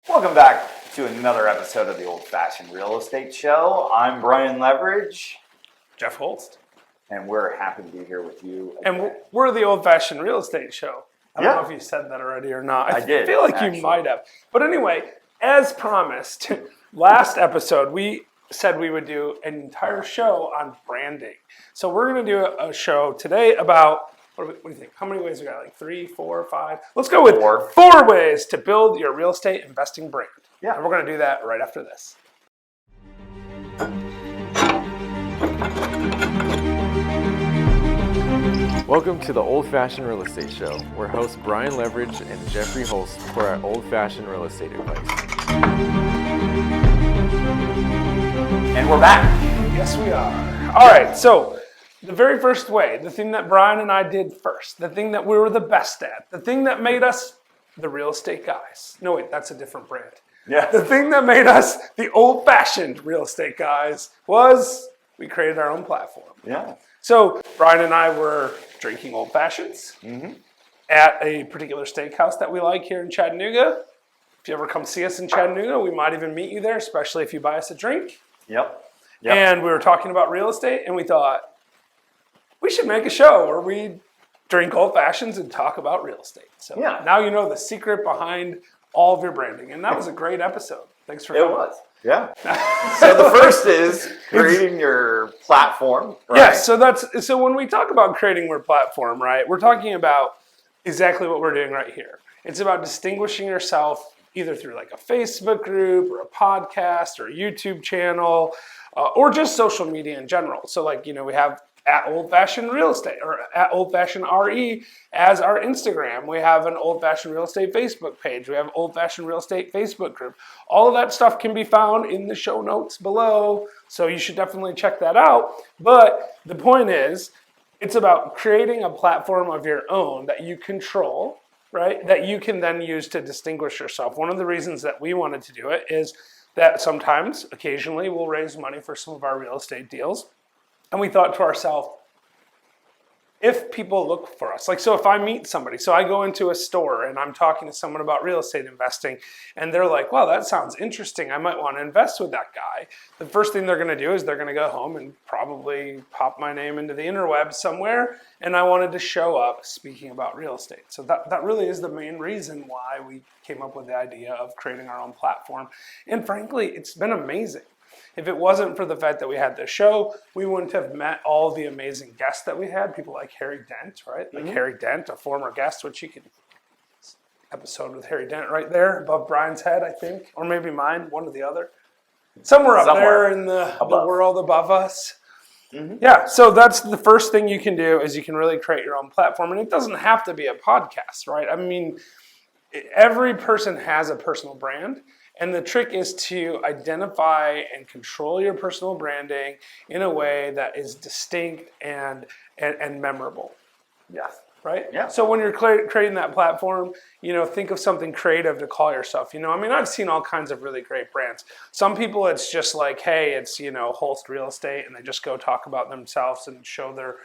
Welcome back to another episode of the Old Fashioned Real Estate Show. I'm Brian Leverage. Jeff Holst. And we're happy to be here with you again. And we're the Old Fashioned Real Estate Show. I don't know if you said that already or not. I did. I feel like actually. You might have. But anyway, as promised, last episode we said we would do an entire show on branding. So we're going to do a show today about, what do you think? How many ways we got? Like 3, 4, 5? Let's go with four ways to build your real estate investing brand. Yeah. And we're going to do that right after this. Welcome to the Old Fashioned Real Estate Show, where hosts Brian Leverage and Jeffrey Holst for our old fashioned real estate advice. And we're back. Yes, we are. All right, so the very first way, the thing that Brian and I did first, the thing that we were the best at, the thing that made us the real estate guys. No, wait, that's a different brand. Yeah. The thing that made us the old-fashioned real estate guys was we created our own platform. Yeah. So Brian and I were drinking old fashions at a particular steakhouse that we like here in Chattanooga. If you ever come see us in Chattanooga, we might even meet you there, especially if you buy us a drink. Yep. And we were talking about real estate, and we thought, we should make a show where we drink old fashions and talk about real estate. So now you know the secret behind all of your branding. And that was a great episode. Thanks for coming. It was. Yeah. So the first is creating your platform. Right? Yeah, so when we talk about creating your platform, right, we're talking about exactly what we're doing right here. It's about distinguishing yourself either through like a Facebook group or a podcast or a YouTube channel or just social media in general. So like, we have at Old Fashioned Real Estate or at Old Fashioned RE as our Instagram. We have an Old Fashioned Real Estate Facebook page. We have Old Fashioned Real Estate Facebook group. All of that stuff can be found in the show notes below. So you should definitely check that out. But the point is, it's about creating a platform of your own that you control, right? That you can then use to distinguish yourself. One of the reasons that we wanted to do it is that sometimes, occasionally, we'll raise money for some of our real estate deals. And we thought to ourselves, if people look for us, like, so if I meet somebody, so I go into a store and I'm talking to someone about real estate investing and they're like, wow, that sounds interesting. I might want to invest with that guy. The first thing they're going to do is they're going to go home and probably pop my name into the interwebs somewhere. And I wanted to show up speaking about real estate. So that really is the main reason why we came up with the idea of creating our own platform. And frankly, it's been amazing. If it wasn't for the fact that we had this show, we wouldn't have met all the amazing guests that we had. People like Harry Dent, right? Like Harry Dent, a former guest, which you can episode with Harry Dent right there above Brian's head, I think, or maybe mine, one or the other. Somewhere up there in the world above us. Yeah, so that's the first thing you can do is you can really create your own platform. And it doesn't have to be a podcast, right? I mean, every person has a personal brand. And the trick is to identify and control your personal branding in a way that is distinct and memorable. Yes. Right? Yeah. So when you're creating that platform, think of something creative to call yourself. I've seen all kinds of really great brands. Some people, it's just like, hey, it's, Holst Real Estate, and they just go talk about themselves and show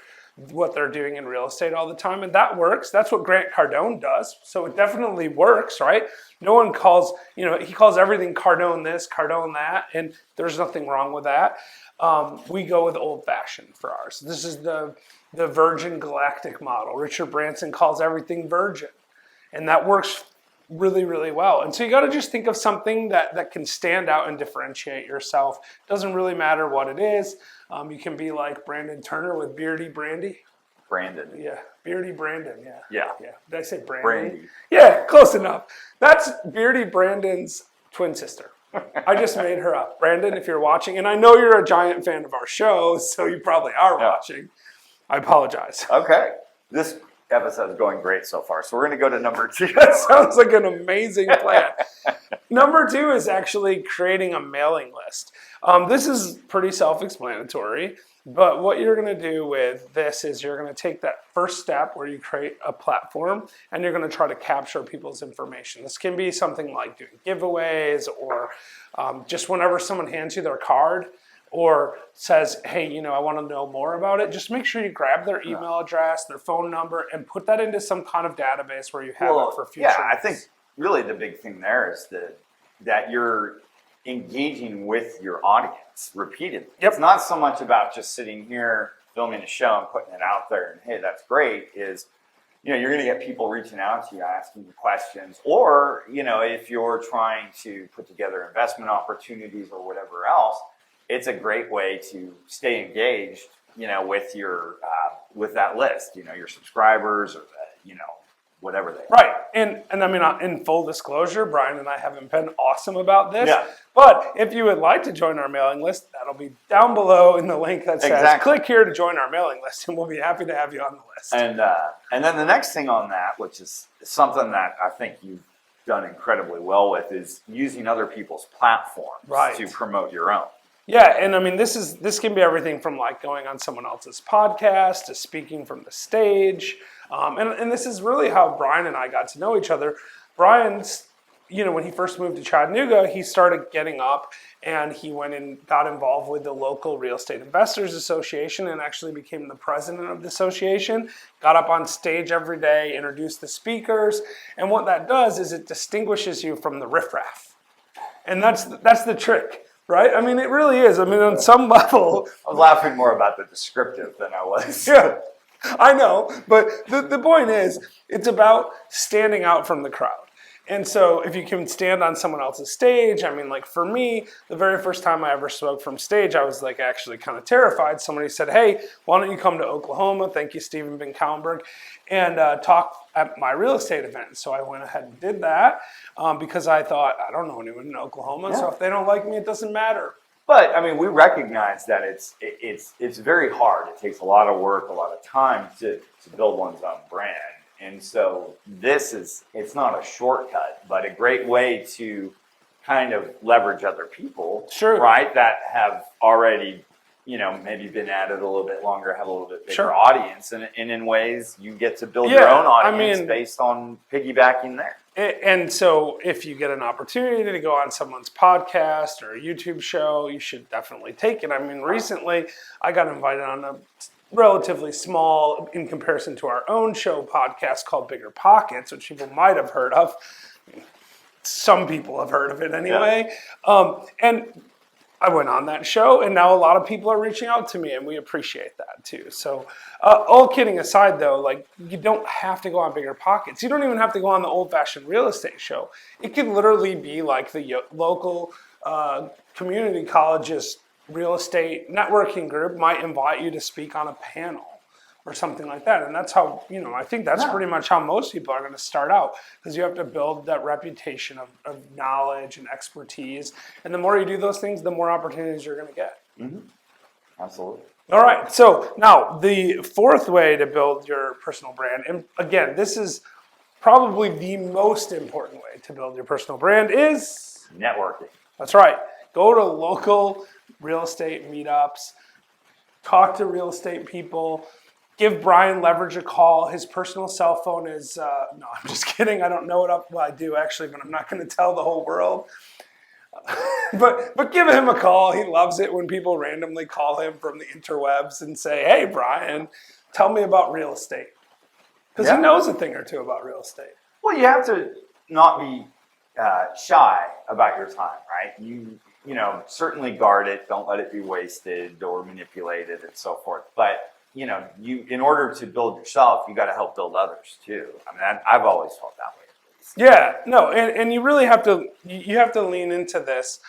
what they're doing in real estate all the time. And that works. That's what Grant Cardone does. So it definitely works, right? No one calls, he calls everything Cardone this, Cardone that, and there's nothing wrong with that. We go with old fashioned for ours. This is the Virgin Galactic model. Richard Branson calls everything virgin. And that works really, really well. And so you got to just think of something that can stand out and differentiate yourself. Doesn't really matter what it is. You can be like Brandon Turner with Beardy Brandy. Brandon. Yeah, Beardy Brandon, yeah. Did I say Brandon? Brandy. Yeah, close enough. That's Beardy Brandon's twin sister. I just made her up. Brandon, if you're watching, and I know you're a giant fan of our show, so you probably are watching. I apologize. Okay. This episode is going great so far. So we're going to go to number 2. That sounds like an amazing plan. Number 2 is actually creating a mailing list. This is pretty self-explanatory, but what you're going to do with this is you're going to take that first step where you create a platform and you're going to try to capture people's information. This can be something like doing giveaways or just whenever someone hands you their card, or says, hey, I want to know more about it, just make sure you grab their email address, their phone number, and put that into some kind of database where you have it for future. Yeah, I think really the big thing there is that you're engaging with your audience repeatedly. Yep. It's not so much about just sitting here filming a show and putting it out there and hey, that's great. You're going to get people reaching out to you, asking you questions, or if you're trying to put together investment opportunities or whatever else, it's a great way to stay engaged, with your with that list, your subscribers or whatever they are. Right, and I mean, in full disclosure, Brian and I haven't been awesome about this. Yeah. But if you would like to join our mailing list, that'll be down below in the link that says Exactly. click here to join our mailing list, and we'll be happy to have you on the list. And then the next thing on that, which is something that I think you've done incredibly well with, is using other people's platforms to promote your own. Yeah, and I mean, this can be everything from like going on someone else's podcast to speaking from the stage. And this is really how Brian and I got to know each other. Brian's, when he first moved to Chattanooga, he started getting up and he went and got involved with the local Real Estate Investors Association and actually became the president of the association, got up on stage every day, introduced the speakers. And what that does is it distinguishes you from the riffraff. And that's the trick. Right? I mean, it really is. I mean, on some level... I was laughing more about the descriptive than I was. Yeah, I know. But the point is, it's about standing out from the crowd. And so if you can stand on someone else's stage, I mean, like for me, the very first time I ever spoke from stage, I was like actually kind of terrified. Somebody said, hey, why don't you come to Oklahoma? Thank you, Stephen Ben Kallenberg, and talk at my real estate event. So I went ahead and did that because I thought, I don't know anyone in Oklahoma, so if they don't like me, it doesn't matter. But I mean, we recognize that it's very hard. It takes a lot of work, a lot of time to build one's own brand. And so it's not a shortcut, but a great way to kind of leverage other people, sure, right, that have already, maybe been at it a little bit longer, have a little bit bigger audience. And in ways, you get to build your own audience based on piggybacking there. And so if you get an opportunity to go on someone's podcast or a YouTube show, you should definitely take it. I mean, recently I got invited on a relatively small, in comparison to our own show, podcast called Bigger Pockets, which people might have heard of. Some people have heard of it anyway. Yeah. And I went on that show, and now a lot of people are reaching out to me, and we appreciate that too. So all kidding aside, though, like you don't have to go on Bigger Pockets. You don't even have to go on the old-fashioned real estate show. It could literally be like the local community college's real estate networking group might invite you to speak on a panel or something like that. And that's how, I think that's pretty much how most people are going to start out, because you have to build that reputation of knowledge and expertise. And the more you do those things, the more opportunities you're going to get. Mm-hmm. Absolutely. All right. So now the fourth way to build your personal brand, and again, this is probably the most important way to build your personal brand, is networking. That's right. Go to local real estate meetups, talk to real estate people, give Brian Leverage a call. His personal cell phone is, no, I'm just kidding. I don't know it well, I do actually, but I'm not going to tell the whole world. But give him a call. He loves it when people randomly call him from the interwebs and say, hey, Brian, tell me about real estate. Because he knows a thing or two about real estate. Well, you have to not be shy about your time, right? You certainly guard it. Don't let it be wasted or manipulated and so forth. But, in order to build yourself, you got to help build others too. I mean, I've always felt that way. Yeah, no, and you really have to lean into this.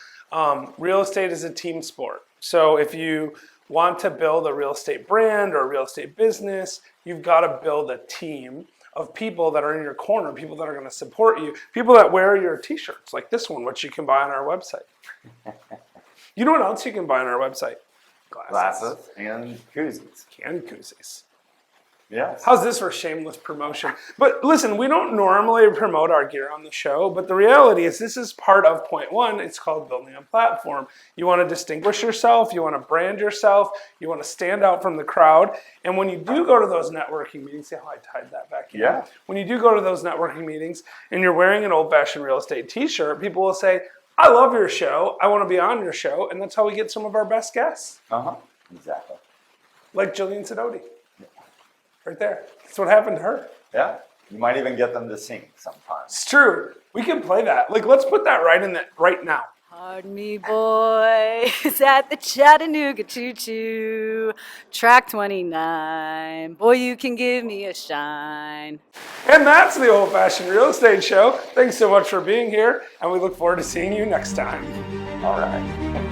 Real estate is a team sport. So if you want to build a real estate brand or a real estate business, you've got to build a team of people that are in your corner, people that are going to support you, people that wear your t-shirts like this one, which you can buy on our website. You know what else you can buy on our website? Glasses and koozies. And koozies. Yes. How's this for shameless promotion? But listen, we don't normally promote our gear on the show, but the reality is this is part of point one. It's called building a platform. You want to distinguish yourself. You want to brand yourself. You want to stand out from the crowd. And when you do go to those networking meetings, see how I tied that back in? Yeah. When you do go to those networking meetings and you're wearing an old-fashioned real estate t-shirt, people will say, I love your show. I want to be on your show. And that's how we get some of our best guests. Uh-huh. Exactly. Like Jillian Sidoti. Right there. That's what happened to her. Yeah. You might even get them to sing sometimes. It's true. We can play that. Like, let's put that right now. Pardon me, boys, at the Chattanooga Choo-Choo, track 29. Boy, you can give me a shine. And that's the Old Fashioned Real Estate Show. Thanks so much for being here, and we look forward to seeing you next time. All right.